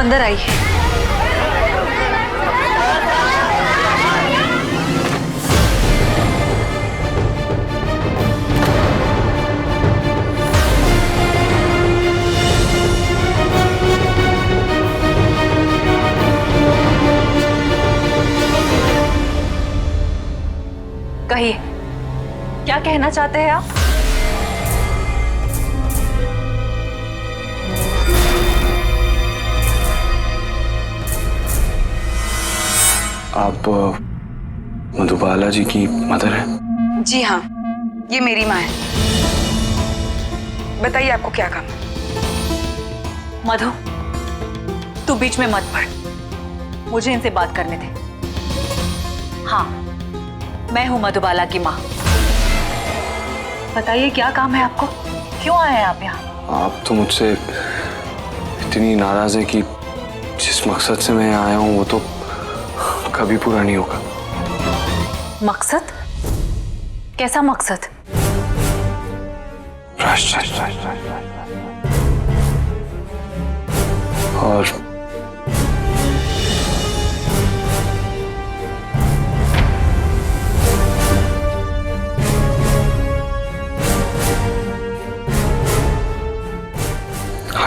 अंदर आइए। कहिए, क्या कहना चाहते हैं आप? आप मधुबाला जी की मदर हैं? जी हाँ, ये मेरी माँ है। बताइए आपको क्या काम है? मधु, तू बीच में मत पड़, मुझे इनसे बात करने दे। हाँ, मैं हूँ मधुबाला की माँ। बताइए क्या काम है आपको, क्यों आए हैं आप यहाँ? आप तो मुझसे इतनी नाराज है कि जिस मकसद से मैं यहाँ आया हूँ वो तो कभी पूरा नहीं होगा। मकसद? कैसा मकसद? प्रायश्चित। और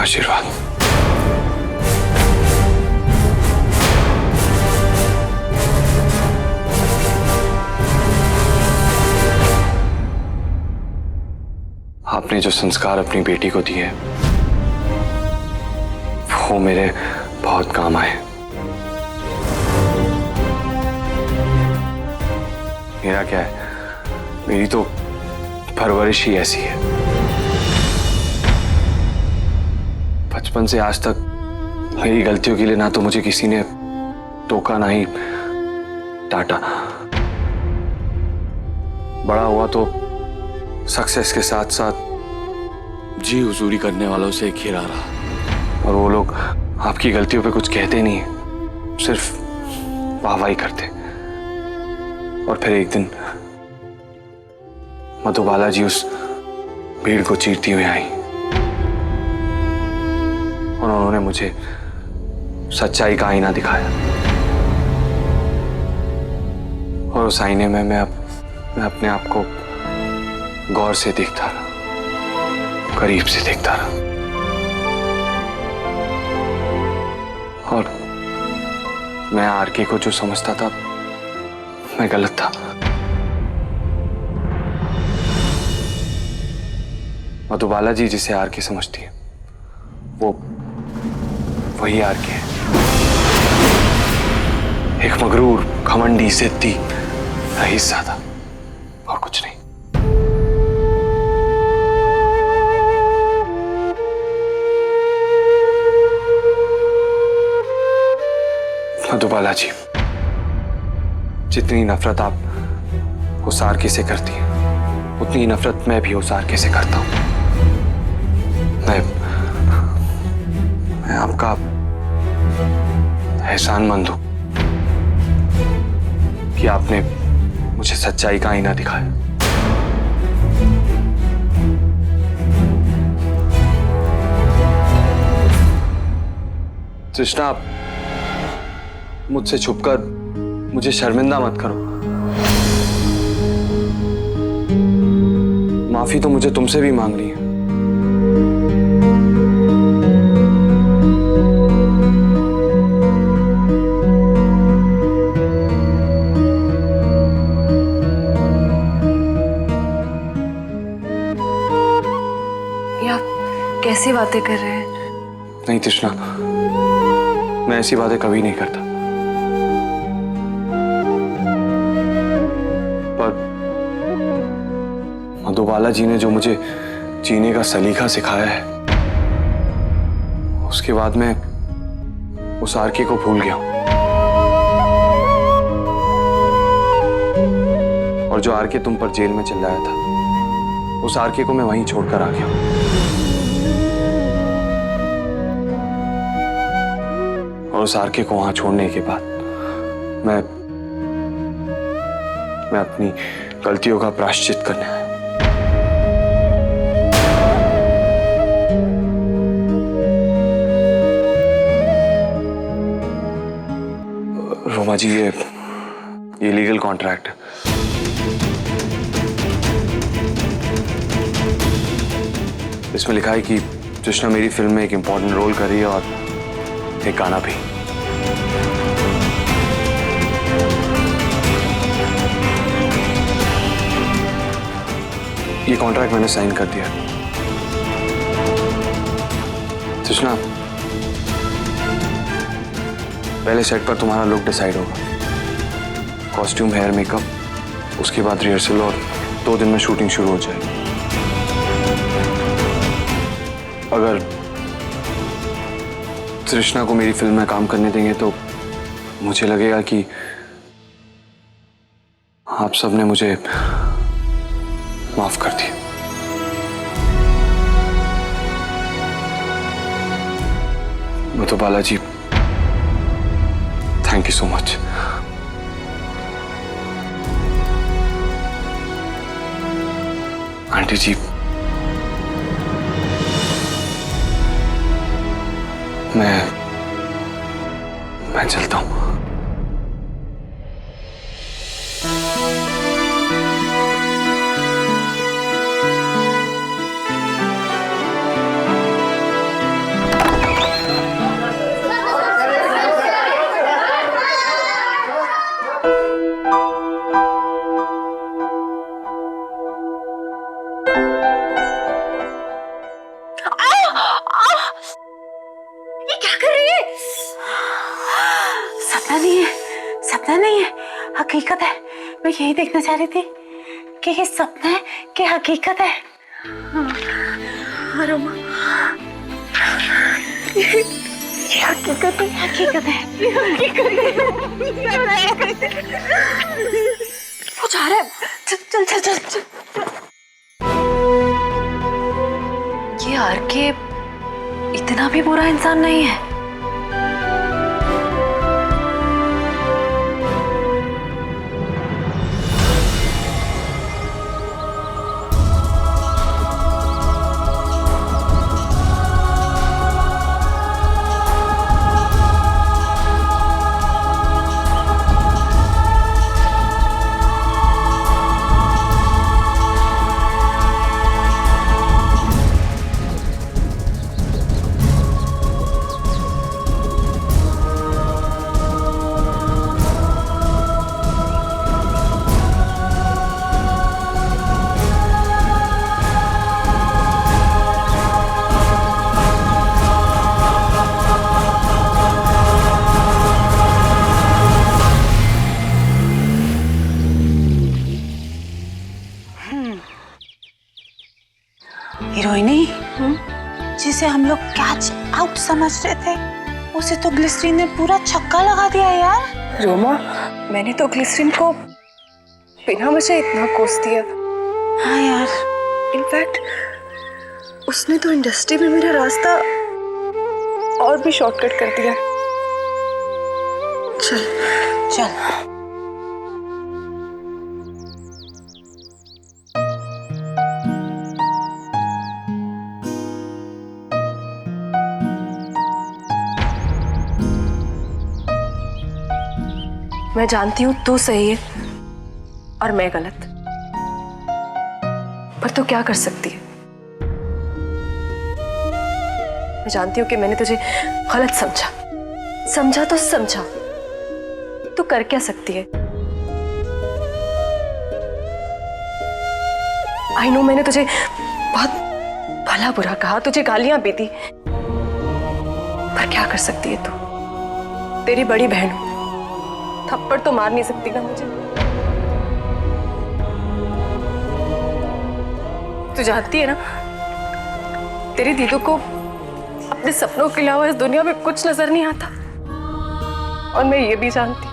आशीर्वाद। आपने जो संस्कार अपनी बेटी को दिए वो मेरे बहुत काम आए। मेरा क्या है, मेरी तो परवरिश ही ऐसी है। बचपन से आज तक मेरी गलतियों के लिए ना तो मुझे किसी ने टोका ना ही डांटा। बड़ा हुआ तो सक्सेस के साथ साथ जी हुजूरी करने वालों से घिरा रहा, और वो लोग आपकी गलतियों पे कुछ कहते नहीं है, सिर्फ वाहवाही करते। और फिर एक दिन मधुबाला जी उस भीड़ को चीरती हुई आई और उन्होंने मुझे सच्चाई का आईना दिखाया। और उस आईने में मैं अपने आप को गौर से देखता रहा, करीब से देखता रहा, और मैं आरके को जो समझता था मैं गलत था। मधुबाला जी जिसे आरके समझती है वो वही आरके है। एक मगरूर, घमंडी, जिद्दी, रईसज़ादा, और कुछ नहीं। मधुबाला जी, जितनी नफरत आप उस आरके से करती हैं उतनी ही नफरत मैं भी उस आरके से करता हूं। मैं आपका एहसानमंद हूं कि आपने मुझे सच्चाई का आईना दिखाया। तृष्णा, आप मुझसे छुपकर मुझे शर्मिंदा मत करो। माफी तो मुझे तुमसे भी मांगनी है। ये आप कैसी बातें कर रहे हैं? नहीं तृष्णा, मैं ऐसी बातें कभी नहीं करता। पर मधुबाला जी ने जो मुझे जीने का सलीका सिखाया है उसके बाद मैं उस आरके को भूल गया हूं। और जो आरके तुम पर जेल में चिल्लाया था उस आरके को मैं वहीं छोड़कर आ गया हूं। और उस आरके को वहां छोड़ने के बाद मैं अपनी गलतियों का प्रायश्चित करने आया। माँ जी, ये लीगल कॉन्ट्रैक्ट है। इसमें लिखा है कि तृष्णा मेरी फिल्म में एक इंपॉर्टेंट रोल कर रही है और एक गाना भी। ये कॉन्ट्रैक्ट मैंने साइन कर दिया। तृष्णा, पहले सेट पर तुम्हारा लुक डिसाइड होगा, कॉस्ट्यूम, हेयर, मेकअप, उसके बाद रिहर्सल और 2 दिन में शूटिंग शुरू हो जाएगी। अगर तृष्णा को मेरी फिल्म में काम करने देंगे तो मुझे लगेगा कि आप सबने मुझे माफ कर दिया। Madhubala ji, thank you so much. Aunty जी, मैं चलता हूं। सपना नहीं है, हकीकत है। मैं यही देखना चाह रही थी कि ये सपना है कि हकीकत है। हाँ रोमा, ये हकीकत है, हकीकत है, हकीकत है। वो जा रहा है, चल चल चल चल। ये आरके इतना भी बुरा इंसान नहीं है। हीरोइनी जिसे हम लोग कैच आउट समझ रहे थे, उसे तो ग्लिसरीन ने पूरा छक्का लगा दिया यार। रोमा, मैंने तो ग्लिसरीन को बिना वजह इतना कोस दिया। हाँ यार, इनफैक्ट उसने तो इंडस्ट्री में मेरा रास्ता और भी शॉर्टकट कर दिया। चल चल। मैं जानती हूँ तू सही है और मैं गलत, पर तू क्या कर सकती है? मैं जानती हूँ कि मैंने तुझे गलत समझा तो समझा, तू कर क्या सकती है? आई नो मैंने तुझे बहुत भला बुरा कहा, तुझे गालियां भी दी, पर क्या कर सकती है तू? तेरी बड़ी बहन हूं, थप्पड़ तो मार नहीं सकती ना मुझे। तू जानती है ना, तेरी दीदू को अपने सपनों के अलावा इस दुनिया में कुछ नजर नहीं आता। और मैं ये भी जानती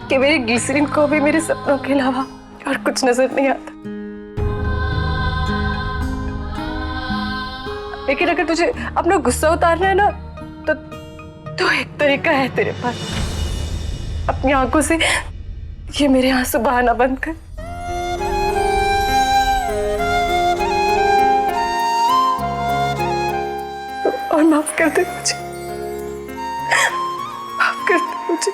कि मेरी ग्लिसरीन को भी मेरे सपनों के अलावा और कुछ नजर नहीं आता। लेकिन अगर तुझे अपना गुस्सा उतारना है ना, तो एक तरीका है तेरे पास। अपनी आंखों से ये मेरे आंसू बहाना बंद कर। और माफ कर दे मुझे, माफ कर दे मुझे।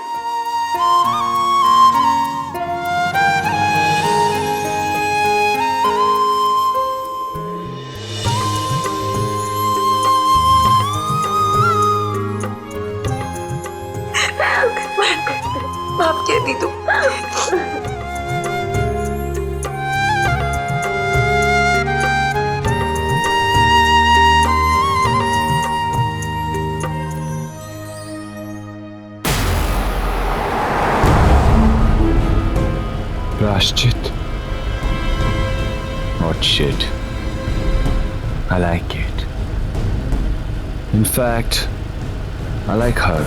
माफ कर दी तू। प्रायश्चित What shit. I like it. In fact, I like her.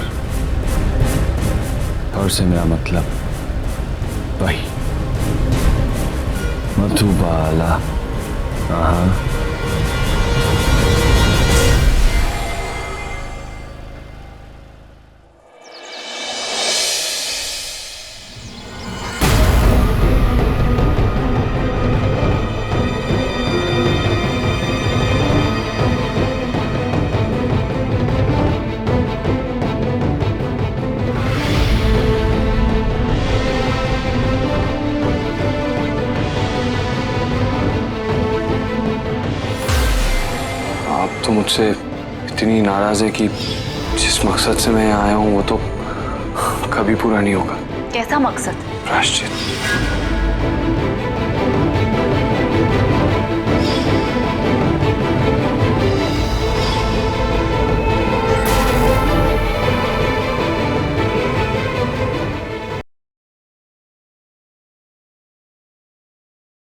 और से मेरा मतलब वही मधुबाला। हाँ आप तो मुझसे इतनी नाराज है कि जिस मकसद से मैं यहाँ आया हूँ वो तो कभी पूरा नहीं होगा। कैसा मकसद? प्रायश्चित।